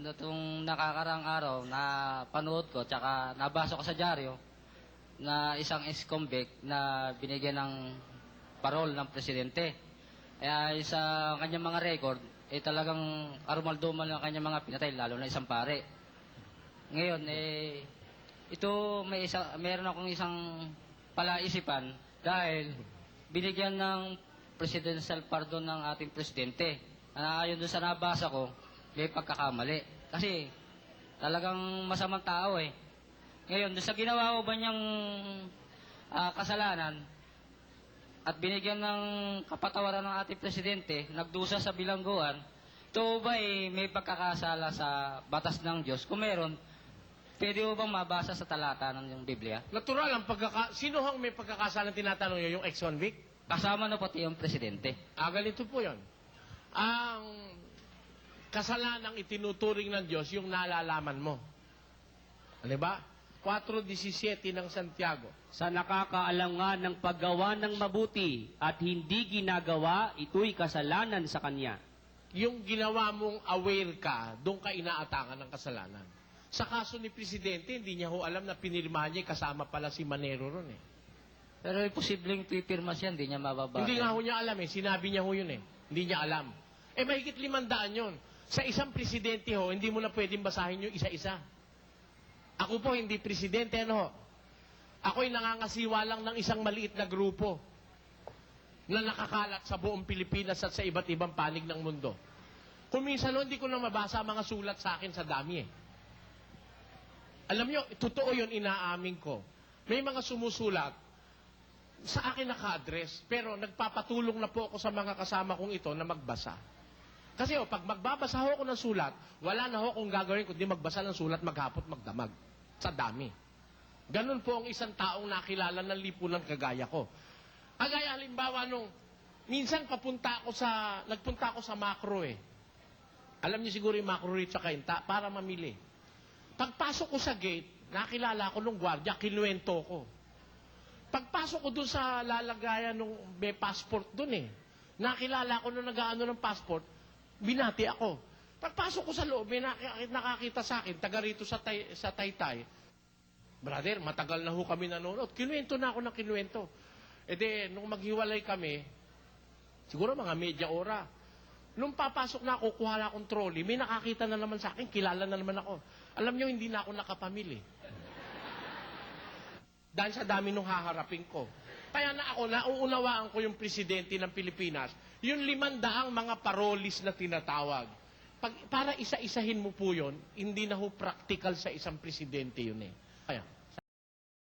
Nitong nakakarang araw na panood ko tsaka nabasa ko sa dyaryo na isang ex-convict na binigyan ng parol ng presidente. Kaya sa kanyang mga record, talagang arumaldumal ng kanyang mga pinatay, lalo na isang pare. Ngayon, meron akong isang palaisipan dahil binigyan ng presidential pardon ng ating presidente. Ayon doon sa nabasa ko, may pagkakamali. Kasi talagang masamang tao eh. Ngayon, doon sa ginawa ko ba niyang kasalanan at binigyan ng kapatawaran ng ating presidente, nagdusa sa bilangguan, ito ba may pagkakasala sa batas ng Diyos? Kung meron, pwede mo bang mabasa sa talata ng Biblia? Natural ang sino hang may pagkakasalang tinatanong nyo? Yung ex-convict? Kasama na pati yung presidente. Ganito po yun. Ang kasalanang itinuturing ng Diyos yung nalalaman mo. Ano ba? 4:17 ng Santiago. Sa nakakaalangan ng paggawa ng mabuti at hindi ginagawa, ito'y kasalanan sa Kanya. Yung ginawa mong aware ka, doon ka inaatakan ng kasalanan. Sa kaso ni Presidente, hindi niya ho alam na pinirma niya kasama pala si Manero ron eh. Pero posibleng pipirma siya, hindi niya mababa. Hindi nga ho niya alam eh. Sinabi niya ho yun eh. Hindi niya alam. Mahigit 500 yun. Sa isang presidente ho, hindi mo na pwedeng basahin yung isa-isa. Ako po, hindi presidente, ano ho? Ako'y nangangasiwa lang ng isang maliit na grupo na nakakalat sa buong Pilipinas at sa iba't ibang panig ng mundo. Kung minsan hindi ko na mabasa mga sulat sa akin sa dami eh. Alam nyo, totoo yun, inaamin ko. May mga sumusulat sa akin naka-address, pero nagpapatulong na po ako sa mga kasama kong ito na magbasa. Kasi pag magbabasa ho ako ng sulat, wala na ho kung gagawin kundi magbasa ng sulat, maghapot, magdamag. Sa dami. Ganun po ang isang taong nakilala ng lipunan kagaya ko. Kagaya halimbawa nung, minsan nagpunta ako sa Macro eh. Alam niyo siguro yung Macro rito sa Kainta, para mamili. Pagpasok ko sa gate, nakilala ko nung gwardiya, kinuwento ko. Pagpasok ko dun sa lalagayan nung may passport dun eh. Nakilala ko nung nag-aano ng passport, binati ako. Pagpasok ko sa loob, may nakakita sa akin, taga rito sa Taytay. Brother, matagal na ho kami nanonood. Kinuwento na ako ng kinuwento. Nung maghiwalay kami, siguro mga media ora. Nung papasok na ako, kuha na akong trolley, may nakakita na naman sa akin, kilala na naman ako. Alam nyo, hindi na ako nakapamili. Dahil sa dami nung haharapin ko. Kaya na ako, nauunawaan ko yung presidente ng Pilipinas, yung 500 mga parolis na tinatawag. Para isa-isahin mo po yun, hindi na ho practical sa isang presidente yun eh. Kaya,